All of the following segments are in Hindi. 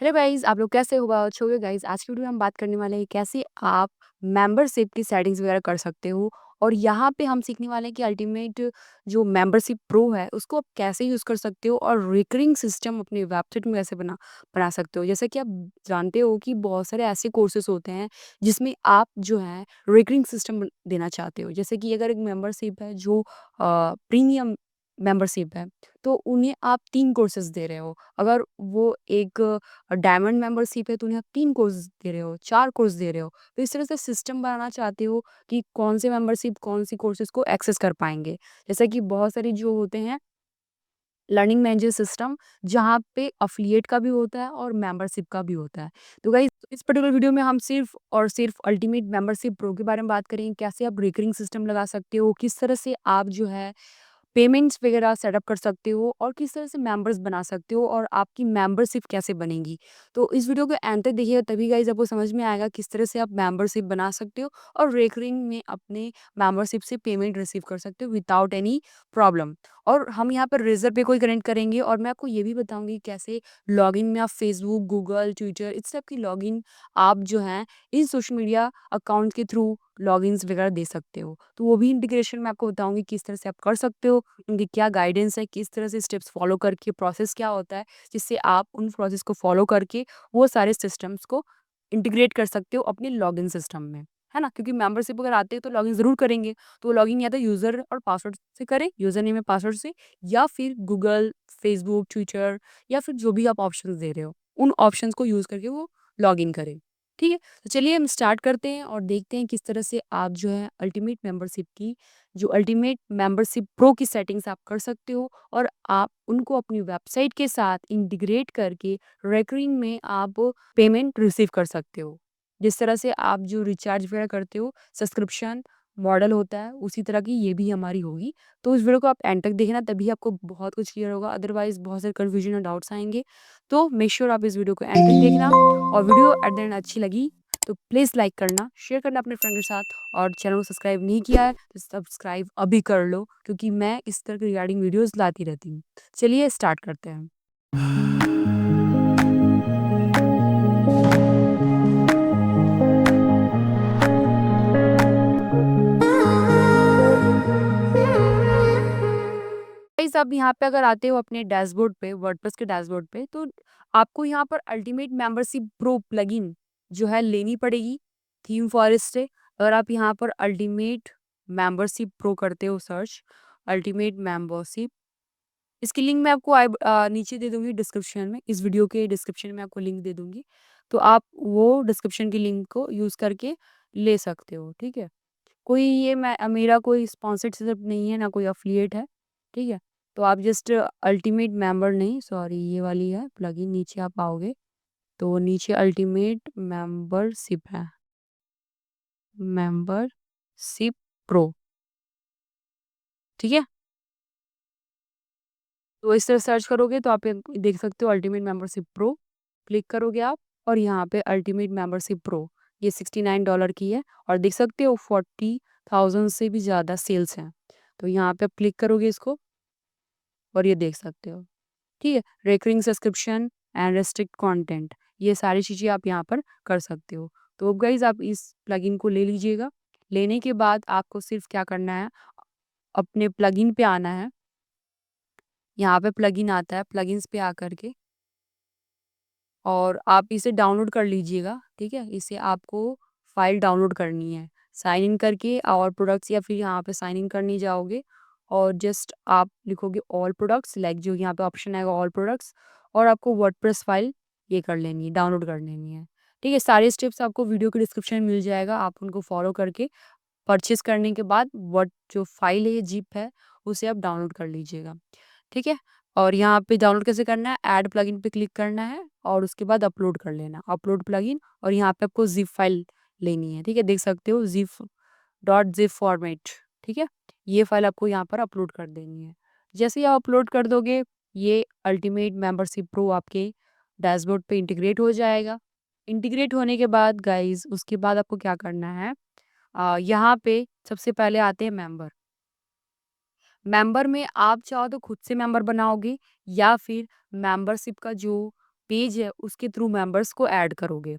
हेलो गाइस, आप लोग कैसे हो? अच्छे होगे गाइस। आज की वीडियो में हम बात करने वाले हैं कैसे आप मेंबरशिप की सेटिंग्स वगैरह कर सकते हो। और यहाँ पे हम सीखने वाले हैं कि अल्टीमेट जो मेंबरशिप प्रो है उसको आप कैसे यूज़ कर सकते हो और रिकरिंग सिस्टम अपनी वेबसाइट में कैसे बना बना सकते हो। जैसे कि आप जानते हो कि बहुत सारे ऐसे कोर्सेज होते हैं जिसमें आप जो है रिकरिंग सिस्टम देना चाहते हो। जैसे कि अगर एक मेंबरशिप है जो प्रीमियम मेंबरशिप है, तो उन्हें आप 3 कोर्सेज़ दे रहे हो। अगर वो एक डायमंड मेंबरशिप है तो उन्हें आप 3 कोर्स दे रहे हो, 4 कोर्स दे रहे हो। तो इस तरह से सिस्टम बनाना चाहते हो कि कौन से मेंबरशिप कौन-सी कोर्सेज़ को एक्सेस कर पाएँगे। जैसे कि बहुत सारे जो होते हैं लर्निंग मैनेजर सिस्टम, जहाँ पे एफिलिएट का भी होता है और मेंबरशिप का भी होता है। तो गाइस इस पर्टिकुलर वीडियो में हम सिर्फ़ और सिर्फ़ अल्टीमेट मेंबरशिप प्रो के बारे में बात करेंगे। कैसे आप रिकरिंग सिस्टम लगा सकते हो, किस तरह से आप जो है पेमेंट्स वगैरह सेटअप कर सकते हो और किस तरह से मेंबर्स बना सकते हो और आपकी मेंबरशिप कैसे बनेगी। तो इस वीडियो को एंड तक देखिएगा, तभी गाइस आपको समझ में आएगा किस तरह से आप मेंबरशिप बना सकते हो और रेकरिंग में अपने मेंबरशिप से पेमेंट रिसीव कर सकते हो विदाउट एनी प्रॉब्लम। और हम यहाँ पर रेज़र पे को कनेक्ट करेंगे और मैं आपको ये भी बताऊंगी कैसे लॉगिन में आप फेसबुक, गूगल, ट्विटर इस सब की लॉगिन आप जो है इन सोशल मीडिया अकाउंट के थ्रू लॉगिन्स वगैरह दे सकते हो। तो वो भी इंटीग्रेशन मैं आपको बताऊंगी किस तरह से आप कर सकते हो, उनकी क्या गाइडेंस है, किस तरह से स्टेप्स फॉलो करके प्रोसेस क्या होता है, जिससे आप उन प्रोसेस को फॉलो करके वो सारे सिस्टम्स को इंटीग्रेट कर सकते हो अपने लॉगिन सिस्टम में, है ना? क्योंकि मेंबरशिप अगर आते हैं तो लॉगिन ज़रूर करेंगे, तो लॉगिन या तो यूज़र और पासवर्ड से करें, यूज़र नेम और पासवर्ड से, या फिर गूगल, फेसबुक, ट्विटर या फिर जो भी आप ऑप्शंस दे रहे हो, उन ऑप्शंस को यूज़ करके वो लॉगिन करें। ठीक है? तो चलिए हम स्टार्ट करते हैं और देखते हैं किस तरह से आप जो है अल्टीमेट मेंबरशिप की जो अल्टीमेट मेंबरशिप प्रो की सेटिंग्स आप कर सकते हो और आप उनको अपनी वेबसाइट के साथ इंटीग्रेट करके रेकरिंग में आप पेमेंट रिसीव कर सकते हो। जिस तरह से आप जो रिचार्ज वगैरह करते हो, सब्सक्रिप्शन मॉडल होता है, उसी तरह की ये भी हमारी होगी। तो इस वीडियो को आप एंड तक देखना, तभी आपको बहुत कुछ क्लियर होगा, अदरवाइज़ बहुत सारे कन्फ्यूजन और डाउट्स आएँगे। तो मेक श्योर आप इस वीडियो को एंड तक देखना और वीडियो एट द एंड अच्छी लगी तो प्लीज़ लाइक करना, शेयर करना अपने फ्रेंड के साथ और चैनल को सब्सक्राइब नहीं किया है तो सब्सक्राइब अभी कर लो, क्योंकि मैं इस तरह की रिगार्डिंग वीडियोज़ लाती रहती हूँ। चलिए स्टार्ट करते हैं। गाइस आप यहाँ पे अगर आते हो अपने डैशबोर्ड पे, वर्डप्रेस के डैशबोर्ड पे, तो आपको यहाँ पर अल्टीमेट मेंबरशिप प्रो प्लगइन जो है लेनी पड़ेगी थीम फॉरेस्ट से। अगर आप यहाँ पर अल्टीमेट मेंबरशिप प्रो करते हो सर्च, अल्टीमेट मेंबरशिप, इसकी लिंक मैं आपको नीचे दे दूँगी डिस्क्रिप्शन में, इस वीडियो के डिस्क्रिप्शन में आपको लिंक दे दूँगी। तो आप वो डिस्क्रिप्शन की लिंक को यूज़ करके ले सकते हो, ठीक है? कोई ये मेरा कोई स्पॉन्सरशिप नहीं है, ना कोई एफ़िलिएट है, ठीक है? तो आप जस्ट अल्टीमेट मेंबर नहीं, सॉरी ये वाली है प्लगइन, नीचे आप आओगे, तो नीचे अल्टीमेट मेंबरशिप है, मेंबरशिप प्रो, ठीक है? तो इस तरह सर्च करोगे तो आप ये देख सकते हो अल्टीमेट मेंबरशिप प्रो, क्लिक करोगे आप और यहाँ पे अल्टीमेट मेंबरशिप प्रो ये $69 की है और देख सकते हो 40,000 से भी ज़्यादा सेल्स हैं। तो यहाँ पे आप क्लिक करोगे इसको और ये देख सकते हो, ठीक है? Recurring subscription and restrict content, ये सारी चीज़ें आप यहाँ पर कर सकते हो। तो अब गाइज़ आप इस प्लगइन को ले लीजिएगा। लेने के बाद आपको सिर्फ़ क्या करना है, अपने प्लगइन पे आना है। यहाँ पे प्लगइन आता है, प्लगइन्स पे आकर के और आप इसे डाउनलोड कर लीजिएगा, ठीक है? इसे आपको फ़ाइल डाउनलोड करनी है। साइन इन करके और प्रोडक्ट्स या फिर यहाँ पे साइन इन करने जाओगे और जस्ट आप लिखोगे ऑल प्रोडक्ट्स, लाइक जो यहाँ पे ऑप्शन आएगा ऑल प्रोडक्ट्स, और आपको वर्डप्रेस फ़ाइल ये कर लेनी है, डाउनलोड कर लेनी है। ठीक है? सारे स्टेप्स आपको वीडियो के डिस्क्रिप्शन में मिल जाएगा, आप उनको फ़ॉलो करके परचेज़ करने के बाद जो फ़ाइल है, ये ज़िप है, उसे आप डाउनलोड कर लीजिएगा। ठीक है? और यहाँ पे डाउनलोड कैसे करना है, ऐड प्लगइन पे क्लिक करना है और उसके बाद अपलोड कर लेना, अपलोड प्लगइन, और यहाँ पे आपको ज़िप फाइल लेनी है, ठीक है? देख सकते हो ज़िप फॉर्मेट, ठीक है? ये फाइल आपको यहाँ पर अपलोड कर देनी है। जैसे ही आप अपलोड कर दोगे, ये अल्टीमेट मेंबरशिप प्रो आपके डैशबोर्ड पे इंटीग्रेट हो जाएगा। इंटीग्रेट होने के बाद गाइज़ उसके बाद आपको क्या करना है, यहाँ पे सबसे पहले आते हैं मेंबर। मेंबर में आप चाहो तो खुद से मेंबर बनाओगे या फिर मेंबरशिप का जो पेज है उसके थ्रू मेंबर्स को ऐड करोगे।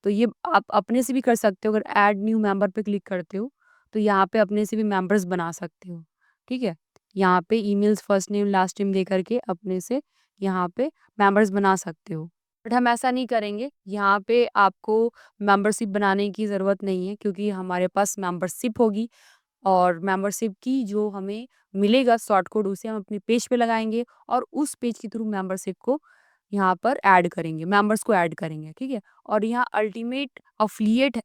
तो ये आप अपने से भी कर सकते हो, अगर ऐड न्यू मेंबर पे क्लिक करते हो, तो यहाँ पे अपने से भी मेंबर्स बना सकते हो, ठीक है? यहाँ पे emails first name last name दे करके अपने से यहाँ पे मेंबर्स बना सकते हो। बट हम ऐसा नहीं करेंगे, यहाँ पे आपको मेंबरशिप बनाने की ज़रूरत नहीं है क्योंकि हमारे पास मेंबरशिप होगी और मेंबरशिप की जो हमें मिलेगा शॉर्ट कोड उसे हम अपने पेज पे लगाएँगे और उस पेज के थ्रू मेंबरशिप को यहाँ पर ऐड करेंगे, मेंबर्स को ऐड करेंगे, ठीक है? और यहाँ अल्टीमेट एफिलिएट है,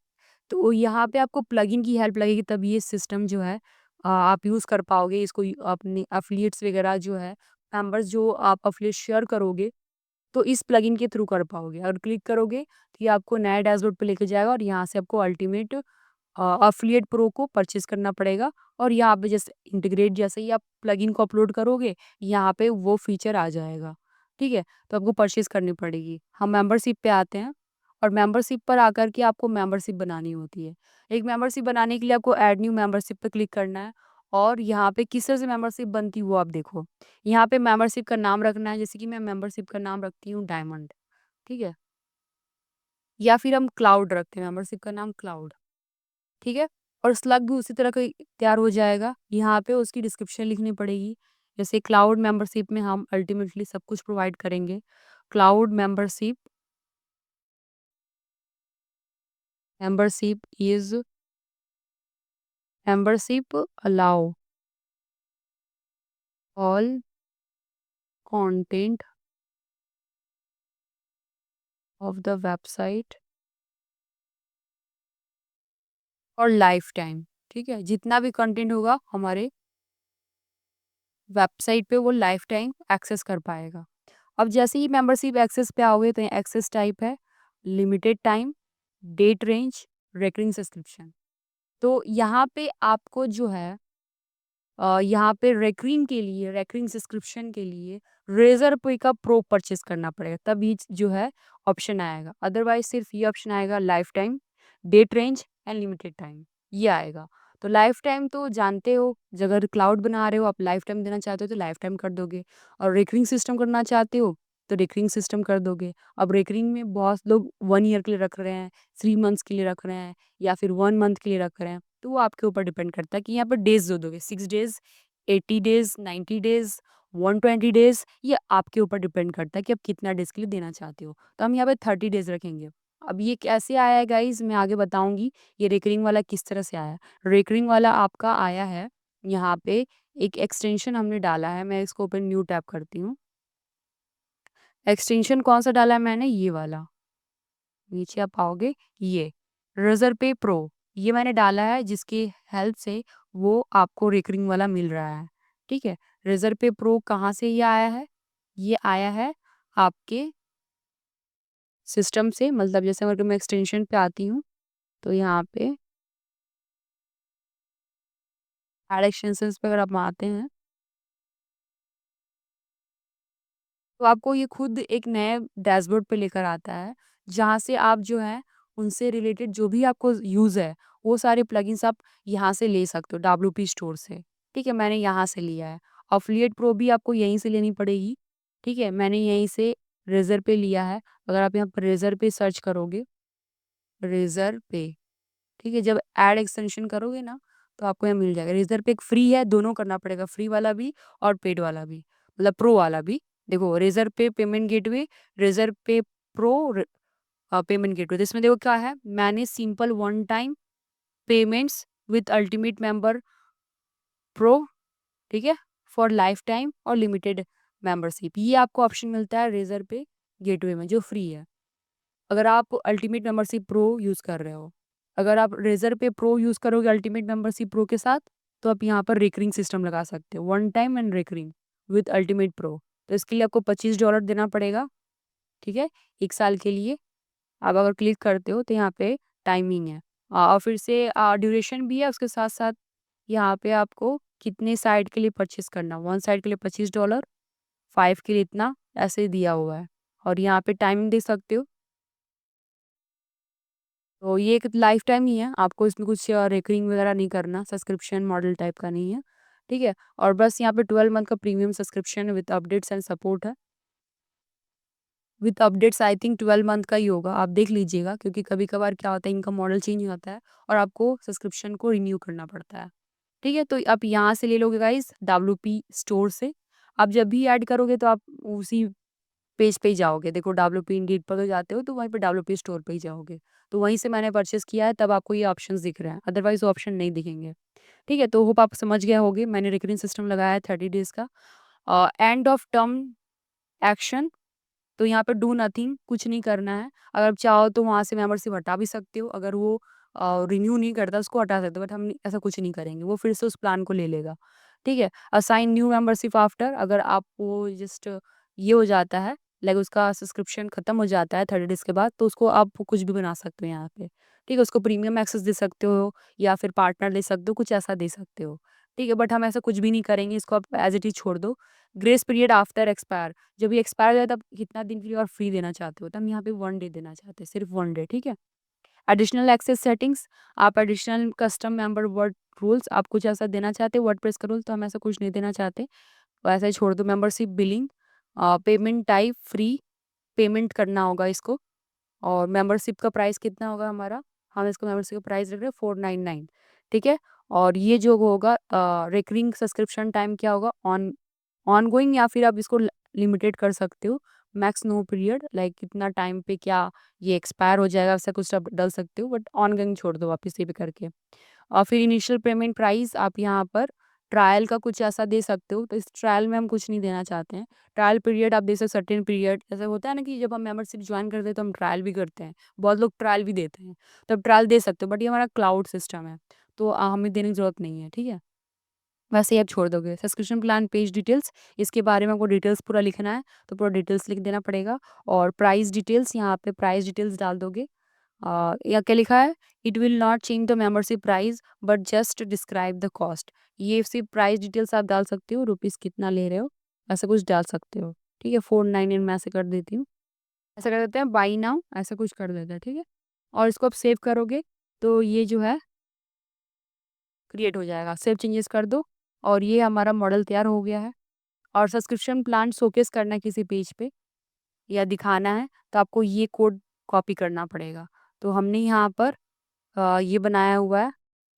तो यहाँ पे आपको प्लगइन की हेल्प लगेगी तब ये सिस्टम जो है आप यूज़ कर पाओगे इसको अपने एफिलिएट्स वगैरह जो है, मेंबर्स जो आप एफिलिएट शेयर करोगे तो इस प्लगइन के थ्रू कर पाओगे। अगर क्लिक करोगे तो ये आपको नया डैशबोर्ड पे लेके जाएगा और यहाँ से आपको अल्टीमेट एफिलिएट प्रो को परचेज़ करना पड़ेगा और यहाँ पे जैसे इंटीग्रेट जैसे ही आप प्लगइन को अपलोड करोगे, यहाँ पे वो फीचर आ जाएगा, ठीक है? तो आपको परचेज़ करनी पड़ेगी। हम मेंबरशिप पे आते हैं और मेंबरशिप पर आकर के आपको मेंबरशिप बनानी होती है। एक मेंबरशिप बनाने के लिए आपको ऐड न्यू मेंबरशिप पे क्लिक करना है और यहाँ पे किस तरह से मेंबरशिप बनती है वो आप देखो। यहाँ पे मेंबरशिप का नाम रखना है, जैसे कि मैं मेंबरशिप का नाम रखती हूँ डायमंड, ठीक है? या फिर हम क्लाउड रखते हैं, मेंबरशिप का नाम क्लाउड। ठीक है? और स्लग भी उसी तरह का ही तैयार हो जाएगा। यहाँ पे उसकी डिस्क्रिप्शन लिखनी पड़ेगी। जैसे क्लाउड मेंबरशिप में हम अल्टीमेटली सब कुछ प्रोवाइड करेंगे। Cloud membership membership is membership allow all content of the website और लाइफ टाइम। ठीक है? जितना भी कंटेंट होगा हमारे वेबसाइट पे वो लाइफ टाइम एक्सेस कर पाएगा। अब जैसे ही मेंबरशिप एक्सेस पे आओगे तो एक्सेस टाइप है limited time, date range, recurring subscription. तो यहाँ पे आपको जो है यहाँ पे रेकरिंग सब्सक्रिप्शन के लिए रेज़र पे का प्रो परचेज़ करना पड़ेगा तभी जो है ऑप्शन आएगा। अदरवाइज़ सिर्फ़ ये ऑप्शन आएगा lifetime, date range and limited time ये आएगा। तो लाइफ टाइम तो जानते हो अगर क्लाउड बना रहे हो आप लाइफ टाइम देना चाहते हो तो लाइफ टाइम कर दोगे और रेकरिंग सिस्टम करना चाहते हो तो रेकरिंग सिस्टम कर दोगे। अब रेकरिंग में बहुत लोग 1 ईयर के लिए रख रहे हैं, 3 मंथ्स के लिए रख रहे हैं या फिर 1 मंथ के लिए रख रहे हैं। तो वो आपके ऊपर डिपेंड करता है कि यहाँ पर डेज़ जो दोगे 6 डेज़, 80 डेज़, 90 डेज़, 120 डेज़ ये आपके ऊपर डिपेंड करता है कि आप कितना डेज़ के लिए देना चाहते हो। तो हम यहाँ पे 30 डेज़ रखेंगे। अब ये कैसे आया है गाइज़ मैं आगे बताऊँगी, ये रेकरिंग वाला किस तरह से आया है। रेकरिंग वाला आपका आया है, यहाँ पे एक एक्सटेंशन हमने डाला है, मैं इसको ओपन न्यू टैब करती हूँ। एक्सटेंशन कौन-सा डाला है मैंने? ये वाला। नीचे आप आओगे ये रेज़र पे प्रो ये मैंने डाला है जिसकी हेल्प से वो आपको रेकरिंग वाला मिल रहा है, ठीक है? रेज़र पे प्रो कहाँ से ये आया है? ये आया है आपके सिस्टम से मतलब जैसे अगर मैं एक्सटेंशन पे आती हूँ, तो यहाँ पे ऐड एक्सटेंशंस पे अगर आप आते हैं तो आपको ये खुद एक नए डैशबोर्ड पे लेकर आता है, जहाँ से आप जो है उनसे रिलेटेड जो भी आपको यूज़ है, वो सारे प्लगइन्स आप यहाँ से ले सकते हो डब्ल्यूपी स्टोर से, ठीक है? मैंने यहाँ से लिया है। एफिलिएट प्रो भी आपको यहीं से लेनी पड़ेगी, ठीक है? मैंने यहीं से रेज़र पे लिया है। अगर आप यहाँ पर रेज़र पे सर्च करोगे, रेज़र पे ठीक है, जब ऐड एक्सटेंशन करोगे ना, तो आपको यहाँ मिल जाएगा। रेज़र पे एक फ्री है, दोनों करना पड़ेगा, फ्री वाला भी और पेड वाला भी, मतलब प्रो वाला भी। देखो रेज़र पे पेमेंट गेटवे, रेज़र पे प्रो पेमेंट गेटवे। तो इसमें देखो क्या है, manage simple one time payments with ultimate member pro, ठीक है? फॉर लाइफ टाइम और लिमिटेड मेंबरशिप। ये आपको ऑप्शन मिलता है रेज़र पे गेटवे में, जो फ्री है। अगर आप अल्टीमेट मेंबरशिप प्रो यूज़ कर रहे हो। अगर आप रेज़र पे प्रो यूज़ करोगे अल्टीमेट मेंबरशिप प्रो के साथ, तो आप यहाँ पर रेकरिंग सिस्टम लगा सकते हो, one time and recurring with ultimate pro. तो इसके लिए आपको $25 देना पड़ेगा, ठीक है? 1 साल के लिए। आप अगर क्लिक करते हो तो यहाँ पे टाइमिंग है और फिर से ड्यूरेशन भी है, उसके साथ-साथ यहाँ पे आपको कितने साइड के लिए परचेज़ करना, 1 साइड के लिए $25, 5 के लिए इतना, ऐसे दिया हुआ है और यहाँ पे टाइमिंग देख सकते हो। तो ये एक लाइफ टाइम ही है, आपको इसमें कुछ रेकरिंग वगैरह नहीं करना, सब्सक्रिप्शन मॉडल टाइप का नहीं है, ठीक है? और बस यहाँ पे 12 मंथ का premium subscription with updates and support है। With updates I think 12 month का ही होगा, आप देख लीजिएगा, क्योंकि कभी-कभार क्या होता है इनका मॉडल चेंज हो जाता है और आपको सब्सक्रिप्शन को रिन्यू करना पड़ता है। ठीक है? तो आप यहाँ से ले लोगे गाइज़ डब्ल्यूपी स्टोर से। आप जब भी ऐड करोगे तो आप उसी पेज पे ही जाओगे। देखो डब्ल्यूपी इंडीड पर तो जाते हो तो वहीं पे डब्ल्यूपी स्टोर पे ही जाओगे। तो वहीं से मैंने परचेज़ किया है, तब आपको ये ऑप्शंस दिख रहे हैं, अदरवाइज़ वो ऑप्शन नहीं दिखेंगे। ठीक है? तो होप आप समझ गए होंगे, मैंने रिकरिंग सिस्टम लगाया है 30 डेज़ का। एंड ऑफ टर्म एक्शन, तो यहाँ पे डू नथिंग, कुछ नहीं करना है। अगर आप चाहो तो वहाँ से मेंबरशिप हटा भी सकते हो, अगर वो रिन्यू नहीं करता उसको हटा सकते हो, बट हम ऐसा कुछ नहीं करेंगे, वो फिर से उस प्लान को ले लेगा। ठीक है? असाइन न्यू मेंबरशिप आफ्टर, अगर आपको जस्ट ये हो जाता है, लाइक उसका सब्सक्रिप्शन खत्म हो जाता है 30 डेज़ के बाद, तो उसको आप कुछ भी बना सकते हो यहाँ पे। ठीक है? उसको प्रीमियम एक्सेस दे सकते हो या फिर पार्टनर ले सकते हो, कुछ ऐसा दे सकते हो। ठीक है? बट हम ऐसा कुछ भी नहीं करेंगे, इसको आप एज़ इट इज़ छोड़ दो। ग्रेस पीरियड आफ्टर एक्सपायर, जब ये एक्सपायर हो जाए तब कितना दिन के लिए और फ्री देना चाहते हो? तो हम यहाँ पे 1 डे देना चाहते हैं, सिर्फ 1 डे, ठीक है? एडिशनल एक्सेस सेटिंग्स, आप additional custom member word rules, आप कुछ ऐसा देना चाहते हो वर्डप्रेस का रूल, तो हम ऐसा कुछ नहीं देना चाहते, वैसा ही छोड़ दो। Membership billing, payment type free, payment करना होगा इसको, और मेंबरशिप का प्राइस कितना होगा हमारा, हम इसको मेंबरशिप का प्राइस रख रहे हैं 499, ठीक है? और ये जो होगा रिकरिंग सब्सक्रिप्शन टाइम क्या होगा, ऑनगोइंग, या फिर आप इसको लिमिटेड कर सकते हो, मैक्स नो पीरियड, लाइक कितना टाइम पे क्या ये एक्सपायर हो जाएगा, ऐसा कुछ आप डाल सकते हो, बट ऑनगोइंग छोड़ दो आप इसी पे करके। और फिर इनिशियल पेमेंट प्राइस आप यहाँ पर ट्रायल का कुछ ऐसा दे सकते हो, तो इस ट्रायल में हम कुछ नहीं देना चाहते हैं। ट्रायल पीरियड आप दे सकते हो, सर्टेन पीरियड, ऐसा होता है ना कि जब हम मेंबरशिप ज्वाइन करते हैं तो हम ट्रायल भी करते हैं, बहुत लोग ट्रायल भी देते हैं, तो आप ट्रायल दे सकते हो, बट ये हमारा क्लाउड सिस्टम है, तो हमें देने की ज़रूरत नहीं है, ठीक है? वैसे ही आप छोड़ दोगे। सब्सक्रिप्शन प्लान पेज डिटेल्स, इसके बारे में आपको डिटेल्स पूरा लिखना है, तो पूरा डिटेल्स लिख देना पड़ेगा, और प्राइस डिटेल्स, यहाँ पे प्राइस डिटेल्स डाल दोगे। या क्या लिखा है, it will not change the membership price but just describe the cost, ये सिर्फ प्राइस डिटेल्स आप डाल सकते हो, रुपीज़ कितना ले रहे हो, ऐसा कुछ डाल सकते हो। ठीक है? 499 मैं ऐसे कर देती हूँ, ऐसा कर देते हैं, बाई नाउ ऐसा कुछ कर देते हैं, ठीक है? और इसको आप सेव करोगे तो ये जो है क्रिएट हो जाएगा, सेव चेंजेस कर दो, और ये हमारा मॉडल तैयार हो गया है। और सब्सक्रिप्शन प्लान शोकेस करना है किसी पेज पे या दिखाना है, तो आपको ये कोड कॉपी करना पड़ेगा। तो हमने यहाँ पर ये बनाया हुआ है,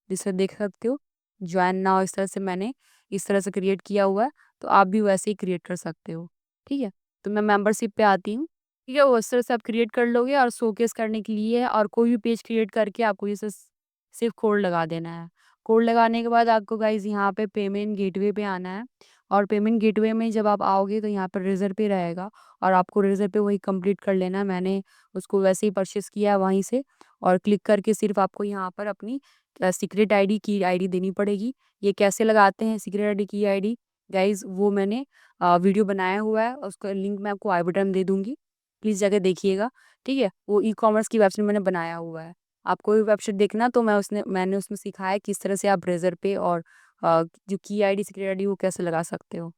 जिसे देख सकते हो, जॉइन नाउ, इस तरह से मैंने इस तरह से क्रिएट किया हुआ है, तो आप भी वैसे ही क्रिएट कर सकते हो। ठीक है? तो मैं मेंबरशिप पे आती हूँ। ठीक है? वो इस तरह से आप क्रिएट कर लोगे, और शोकेस करने के लिए और कोई भी पेज क्रिएट करके आपको ये सिर्फ कोड लगा देना है। कोड लगाने के बाद आपको गाइज़ यहाँ पे पेमेंट गेटवे पे आना है, और पेमेंट गेटवे में जब आप आओगे तो यहाँ पर रेज़र पे रहेगा, और आपको रेज़र पे वही कंप्लीट कर लेना है। मैंने उसको वैसे ही परचेज़ किया है वहीं से, और क्लिक करके सिर्फ आपको यहाँ पर अपनी सीक्रेट आईडी की आईडी देनी पड़ेगी। ये कैसे लगाते हैं सीक्रेट आईडी की आईडी, गाइज़ वो मैंने वीडियो बनाया हुआ है, उसका लिंक मैं आपको आई बटन में दे दूँगी। प्लीज़ जाके देखिएगा, ठीक है? वो ई-कॉमर्स की वेबसाइट मैंने बनाया हुआ है। आपको भी वेबसाइट देखना, तो मैंने उसमें सिखाया है किस तरह से आप ब्रेज़र पे और जो की आईडी, सीक्रेट आईडी वो कैसे लगा सकते हो,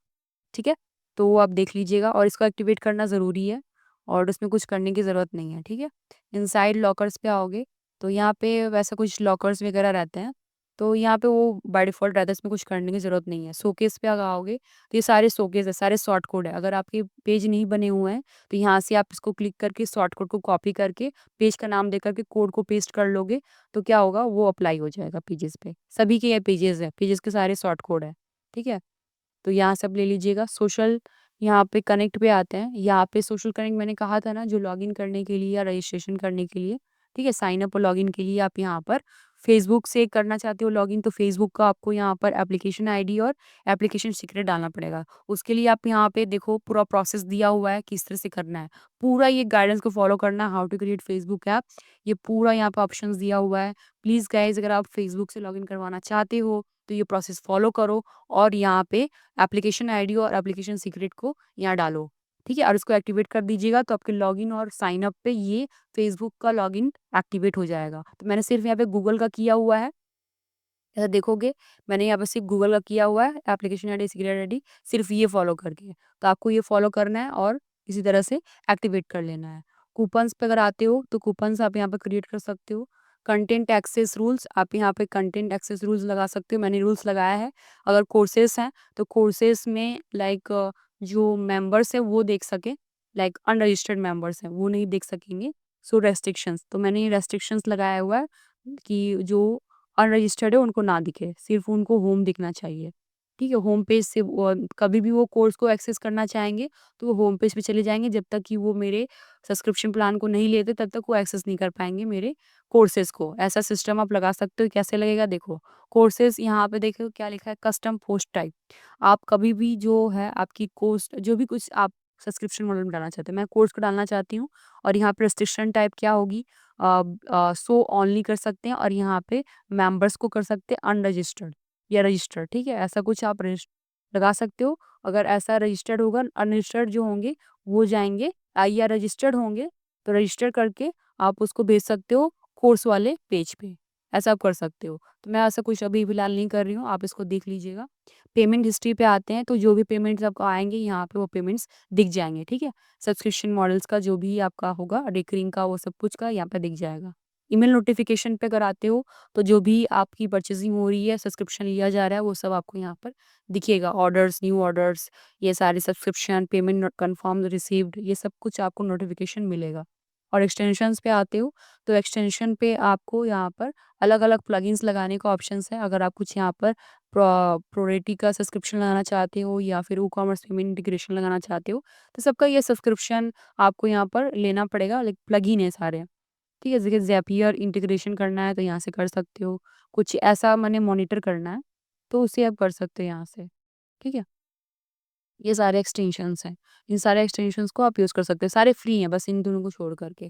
ठीक है? तो वो आप देख लीजिएगा, और इसको एक्टिवेट करना ज़रूरी है, और उसमें कुछ करने की ज़रूरत नहीं है, ठीक है? इनसाइड लॉकर्स पे आओगे, तो यहाँ पे वैसा कुछ लॉकर्स वगैरह रहते हैं, तो यहाँ पे वो बाय डिफ़ॉल्ट रहता है, इसमें कुछ करने की ज़रूरत नहीं है। शोकेस पे अगर आओगे, तो ये सारे शोकेस है, सारे शॉर्ट कोड है। अगर आपके पेज नहीं बने हुए हैं, तो यहाँ से आप इसको क्लिक करके शॉर्ट कोड को कॉपी करके पेज का नाम देकर के कोड को पेस्ट कर लोगे, तो क्या होगा, वो अप्लाई हो जाएगा पेजेज़ पे। सभी के ये पेजेज़ हैं, पेजेज़ के सारे शॉर्ट कोड है, ठीक है? तो यहाँ से आप ले लीजिएगा। सोशल, यहाँ पे कनेक्ट पे आते हैं। यहाँ पे सोशल कनेक्ट मैंने कहा था ना, जो लॉगिन करने के लिए या रजिस्ट्रेशन करने के लिए, ठीक है? साइन अप और लॉगिन के लिए आप यहाँ पर फेसबुक से करना चाहते हो लॉगिन, तो फेसबुक का आपको यहाँ पर एप्लीकेशन आईडी और एप्लीकेशन सीक्रेट डालना पड़ेगा। उसके लिए आप यहाँ पे देखो पूरा प्रोसेस दिया हुआ है, किस तरह से करना है। पूरा ये गाइडेंस को फॉलो करना है, how to create Facebook app, ये पूरा यहाँ पे ऑप्शंस दिया हुआ है। प्लीज़ गाइज़, अगर आप फेसबुक से लॉगिन करवाना चाहते हो, तो ये प्रोसेस फॉलो करो, और यहाँ पे एप्लीकेशन आईडी और एप्लीकेशन सीक्रेट को यहाँ डालो, ठीक है? और इसको एक्टिवेट कर दीजिएगा, तो आपके लॉगिन और साइन अप पे ये फेसबुक का लॉगिन एक्टिवेट हो जाएगा। तो मैंने सिर्फ यहाँ पे गूगल का किया हुआ है, ऐसा देखोगे, मैंने यहाँ पे सिर्फ गूगल का किया हुआ है, एप्लीकेशन आईडी, सीक्रेट आईडी, सिर्फ ये फॉलो करके। तो आपको ये फॉलो करना है और इसी तरह से एक्टिवेट कर लेना है। कूपन्स पे अगर आते हो, तो कूपन्स आप यहाँ पे क्रिएट कर सकते हो। कंटेंट एक्सेस रूल्स, आप यहाँ पे कंटेंट एक्सेस रूल्स लगा सकते हो, मैंने रूल्स लगाया है। अगर कोर्सेज़ हैं, तो कोर्सेज़ में लाइक जो मेंबर्स हैं वो देख सकें, लाइक अनरजिस्टर्ड मेंबर्स हैं वो नहीं देख सकेंगे। सो रेस्ट्रिक्शंस, तो मैंने ये रेस्ट्रिक्शंस लगाया हुआ है कि जो अनरजिस्टर्ड है उनको ना दिखे, सिर्फ उनको होम दिखना चाहिए। ठीक है, होम पेज से कभी भी वो कोर्स को एक्सेस करना चाहेंगे तो वो होम पेज पे चले जाएंगे। जब तक कि वो मेरे सब्सक्रिप्शन प्लान को नहीं लेते तब तक वो एक्सेस नहीं कर पाएंगे मेरे कोर्सेज को। ऐसा सिस्टम आप लगा सकते हो। कैसे लगेगा देखो, कोर्सेज यहाँ पे देखो क्या लिखा है, कस्टम पोस्ट टाइप। आप कभी भी जो है आपकी कोर्स जो भी कुछ आप सब्सक्रिप्शन मॉडल में डालना चाहते हैं, मैं कोर्स को डालना चाहती हूँ और यहाँ पे रेस्ट्रिक्शन टाइप क्या होगी, सो ऑनली कर सकते हैं और यहाँ पे मेंबर्स को कर सकते हैं अनरजिस्टर्ड या रजिस्टर्ड। ठीक है, ऐसा कुछ आप लगा सकते हो। अगर ऐसा रजिस्टर्ड होगा, अनरजिस्टर्ड जो होंगे वो जाएंगे, या रजिस्टर्ड होंगे तो रजिस्टर करके आप उसको भेज सकते हो कोर्स वाले पेज पे। ऐसा आप कर सकते हो। तो मैं ऐसा कुछ अभी फिलहाल नहीं कर रही हूँ, आप इसको देख लीजिएगा। पेमेंट हिस्ट्री पे आते हैं तो जो भी पेमेंट्स आपको आएंगे यहाँ पे वो पेमेंट्स दिख जाएंगे। ठीक है, सब्सक्रिप्शन मॉडल्स का जो भी आपका होगा रिकरिंग का वो सब कुछ का यहाँ पे दिख जाएगा। ईमेल नोटिफिकेशन पे अगर आते हो तो जो भी आपकी परचेजिंग हो रही है, सब्सक्रिप्शन लिया जा रहा है, वो सब आपको यहाँ पर दिखेगा। ऑर्डर्स, न्यू ऑर्डर्स, ये सारे सब्सक्रिप्शन, पेमेंट कंफर्म रिसीव्ड, ये सब कुछ आपको नोटिफिकेशन मिलेगा। और एक्सटेंशंस पे आते हो तो एक्सटेंशन पे आपको यहाँ पर अलग-अलग प्लगइन्स लगाने का ऑप्शंस है। अगर आप कुछ यहाँ पर प्रोरेटी का सब्सक्रिप्शन लगाना चाहते हो या फिर वूकॉमर्स पेमेंट इंटीग्रेशन लगाना चाहते हो, तो सबका ये सब्सक्रिप्शन आपको यहाँ पर लेना पड़ेगा। लाइक प्लगइन है सारे। ठीक है, जैसे ज़ेपियर इंटीग्रेशन करना है तो यहाँ से कर सकते हो। कुछ ऐसा मैंने मॉनिटर करना है, तो उसे आप कर सकते हो यहाँ से। ठीक है? ये सारे एक्सटेंशंस हैं। इन सारे एक्सटेंशंस को आप यूज़ कर सकते हो। सारे फ्री हैं बस इन दोनों को छोड़ कर के।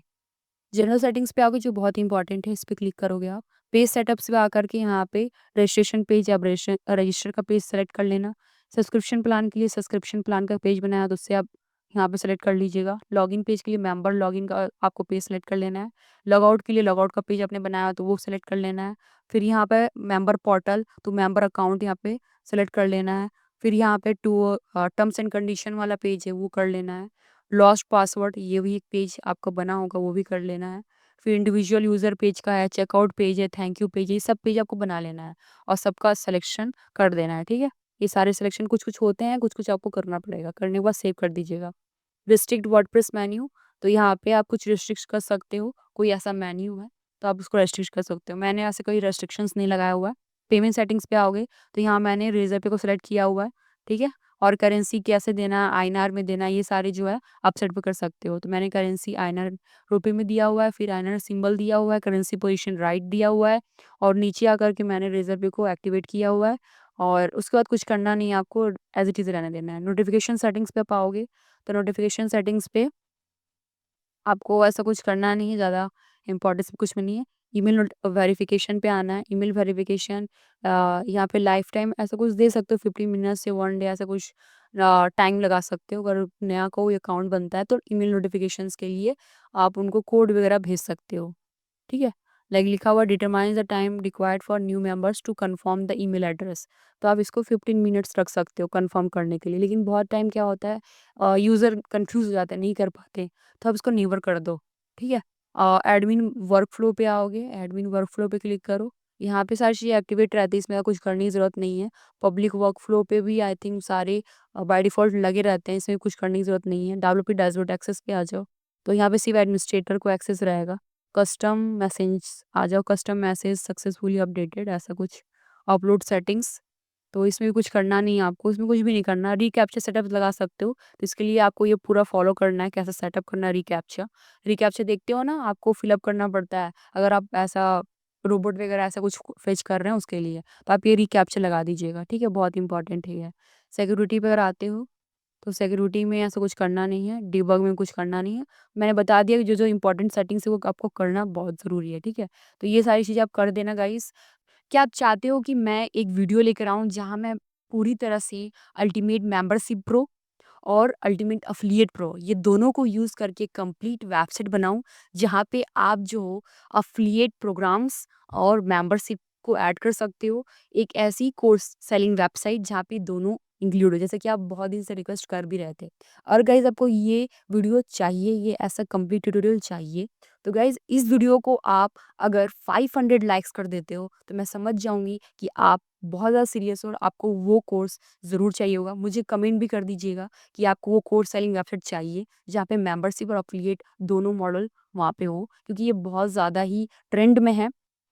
जनरल सेटिंग्स पे आओगे जो बहुत इंपॉर्टेंट है, इस पे क्लिक करोगे आप। पेज सेटअप्स पे आकर के यहाँ पे रजिस्ट्रेशन पेज, आप रजिस्टर का पेज सेलेक्ट कर लेना। सब्सक्रिप्शन प्लान के लिए सब्सक्रिप्शन प्लान का पेज बनाया तो उससे आप यहाँ पे सेलेक्ट कर लीजिएगा। लॉगिन पेज के लिए मेंबर लॉगिन का आपको पेज सेलेक्ट कर लेना है। लॉगआउट के लिए लॉगआउट का पेज आपने बनाया तो वो सेलेक्ट कर लेना है। फिर यहाँ पे मेंबर पोर्टल तो मेंबर अकाउंट यहाँ पे सेलेक्ट कर लेना है। फिर यहाँ पे टर्म्स एंड कंडीशन वाला पेज है वो कर लेना है। लॉस्ट पासवर्ड ये भी एक पेज आपका बना होगा वो भी कर लेना है। फिर इंडिविजुअल यूज़र पेज का है, चेकआउट पेज है, थैंक यू पेज है, ये सब पेज आपको बना लेना है और सबका सिलेक्शन कर देना है। ठीक है, ये सारे सिलेक्शन कुछ-कुछ होते हैं, कुछ-कुछ आपको करना पड़ेगा। करने के बाद सेव कर दीजिएगा। रिस्ट्रिक्ट वर्डप्रेस मेन्यू, तो यहाँ पे आप कुछ रिस्ट्रिक्ट कर सकते हो। कोई ऐसा मेन्यू है तो आप उसको रेस्ट्रिक्ट कर सकते हो। मैंने ऐसे कोई रेस्ट्रिक्शंस नहीं लगाया हुआ है। पेमेंट सेटिंग्स पे आओगे तो यहाँ मैंने रेज़र पे को सिलेक्ट किया हुआ है। ठीक है, और करेंसी कैसे देना है, आईएनआर में देना है, ये सारे जो है आप सेट पे कर सकते हो। तो मैंने करेंसी आईएनआर रुपए में दिया हुआ है, फिर आईएनआर सिंबल दिया हुआ है, करेंसी पोजीशन राइट दिया हुआ है और नीचे आकर के मैंने रेज़र पे को एक्टिवेट किया हुआ है। और उसके बाद कुछ करना नहीं है आपको, एज़ इट इज़ रहने देना है। नोटिफ़िकेशन सेटिंग्स पे आप आओगे तो नोटिफ़िकेशन सेटिंग्स पे आपको ऐसा कुछ करना नहीं है, ज़्यादा इम्पोर्टेंस कुछ में नहीं है। ईमेल नोट वेरिफ़िकेशन पे आना है। ईमेल वेरिफ़िकेशन यहाँ पे लाइफ़ टाइम ऐसा कुछ दे सकते हो, 15 मिनट्स या 1 डे ऐसा कुछ टाइम लगा सकते हो। अगर नया कोई अकाउंट बनता है तो ईमेल नोटिफ़िकेशंस के लिए आप उनको कोड वगैरह भेज सकते हो। ठीक है? लाइक लिखा हुआ determines the time required for new members to confirm the email address. तो आप इसको 15 मिनट्स रख सकते हो कन्फर्म करने के लिए। लेकिन बहुत टाइम क्या होता है, यूज़र कन्फ्यूज़ हो जाते हैं, नहीं कर पाते, तो आप इसको नेवर कर दो। ठीक है? एडमिन वर्कफ़्लो पे आओगे, एडमिन वर्कफ़्लो पे क्लिक करो। यहाँ पे सारी चीज़ें एक्टिवेट रहती है, इसमें कुछ करने की ज़रूरत नहीं है। पब्लिक वर्कफ़्लो पे भी आई थिंक सारे बाय डिफ़ॉल्ट लगे रहते हैं, इसमें कुछ करने की ज़रूरत नहीं है। डेवलपर डैशबोर्ड एक्सेस पे आ जाओ, तो यहाँ पे सिर्फ़ एडमिनिस्ट्रेटर को एक्सेस रहेगा। कस्टम मैसेज आ जाओ, कस्टम मैसेज सक्सेसफुली अपडेटेड ऐसा कुछ। अपलोड सेटिंग्स, तो इसमें भी कुछ करना नहीं है आपको, इसमें कुछ भी नहीं करना। रीकैप्चा सेटअप लगा सकते हो, तो इसके लिए आपको ये पूरा फ़ॉलो करना है, कैसे सेटअप करना है रीकैप्चा। रीकैप्चा देखते हो ना, आपको फ़िल अप करना पड़ता है, अगर आप ऐसा रोबोट वगैरह ऐसा कुछ फेच कर रहे हैं उसके लिए, तो आप ये रीकैप्चा लगा दीजिएगा, ठीक है? बहुत इंपॉर्टेंट है ये। सिक्योरिटी पे अगर आते हो तो सिक्योरिटी में ऐसा कुछ करना नहीं है, डिबग में कुछ करना नहीं है। मैंने बता दिया कि जो-जो इम्पोर्टेंट सेटिंग्स है वो आपको करना बहुत ज़रूरी है, ठीक है? तो ये सारी चीज़ें आप कर देना गाइज़। क्या आप चाहते हो कि मैं एक वीडियो लेकर आऊँ जहाँ मैं पूरी तरह से अल्टीमेट मेंबरशिप प्रो और अल्टीमेट एफिलिएट प्रो ये दोनों को यूज़ करके कंप्लीट वेबसाइट बनाऊँ, जहाँ पे आप जो एफिलिएट प्रोग्राम्स और मेंबरशिप को ऐड कर सकते हो। एक ऐसी कोर्स सेलिंग वेबसाइट जहाँ पे दोनों इंक्लूड हो, जैसे कि आप बहुत दिन से रिक्वेस्ट कर भी रहे थे। और गाइज़ आपको ये वीडियो चाहिए, ये ऐसा कंप्लीट ट्यूटोरियल चाहिए, तो गाइज़ इस वीडियो को आप अगर 500 लाइक्स कर देते हो, तो मैं समझ जाऊँगी कि आप बहुत ज़्यादा सीरियस हो और आपको वो कोर्स ज़रूर चाहिए होगा, मुझे कमेंट भी कर दीजिएगा कि आपको वो कोर्स सेलिंग वेबसाइट चाहिए, जहाँ पे मेंबरशिप और एफिलिएट दोनों मॉडल वहाँ पे हो, क्योंकि ये बहुत ज़्यादा ही ट्रेंड में है।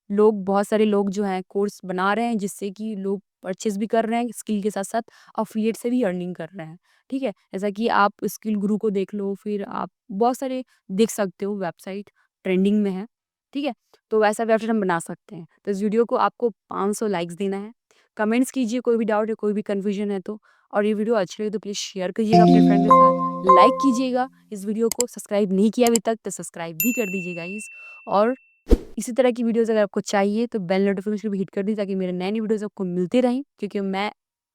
बहुत सारे लोग जो हैं कोर्स बना रहे हैं, जिससे कि लोग परचेज़ भी कर रहे हैं, स्किल के साथ-साथ एफिलिएट से भी अर्निंग कर रहे हैं, ठीक है? जैसा कि आप स्किल गुरु को देख लो, फिर आप बहुत सारे देख सकते हो वेबसाइट ट्रेंडिंग में है, ठीक है? तो वैसा वेबसाइट हम बना सकते हैं। तो इस वीडियो को आपको 500 लाइक्स देना है। कमेंट्स कीजिए, कोई भी डाउट या कोई भी कन्फ्यूजन है तो, और ये वीडियो अच्छी लगे तो प्लीज़ शेयर कीजिएगा अपने फ्रेंड के साथ, लाइक कीजिएगा इस वीडियो को, सब्सक्राइब नहीं किया अभी तक तो सब्सक्राइब भी कर दीजिए गाइज़। और इसी तरह की वीडियोज़ अगर आपको चाहिए तो बेल नोटिफ़िकेशन भी हिट कर दीजिए, ताकि मेरे नए-नए वीडियोज़ आपको मिलते रहें, क्योंकि मैं,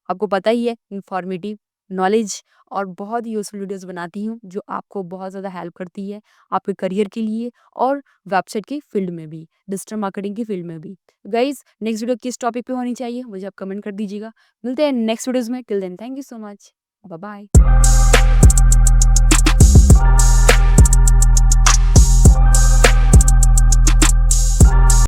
आपको पता ही है, इन्फॉर्मेटिव, नॉलेज और बहुत ही यूज़फुल वीडियोज़ बनाती हूँ, जो आपको बहुत ज़्यादा हेल्प करती है आपके करियर के लिए और वेबसाइट की फ़ील्ड में भी, डिजिटल मार्केटिंग की फ़ील्ड में भी। गाइज़, नेक्स्ट वीडियो किस टॉपिक पे होनी चाहिए मुझे आप कमेंट कर दीजिएगा। मिलते हैं नेक्स्ट वीडियोज़ में, till then thank you so much. Bye bye.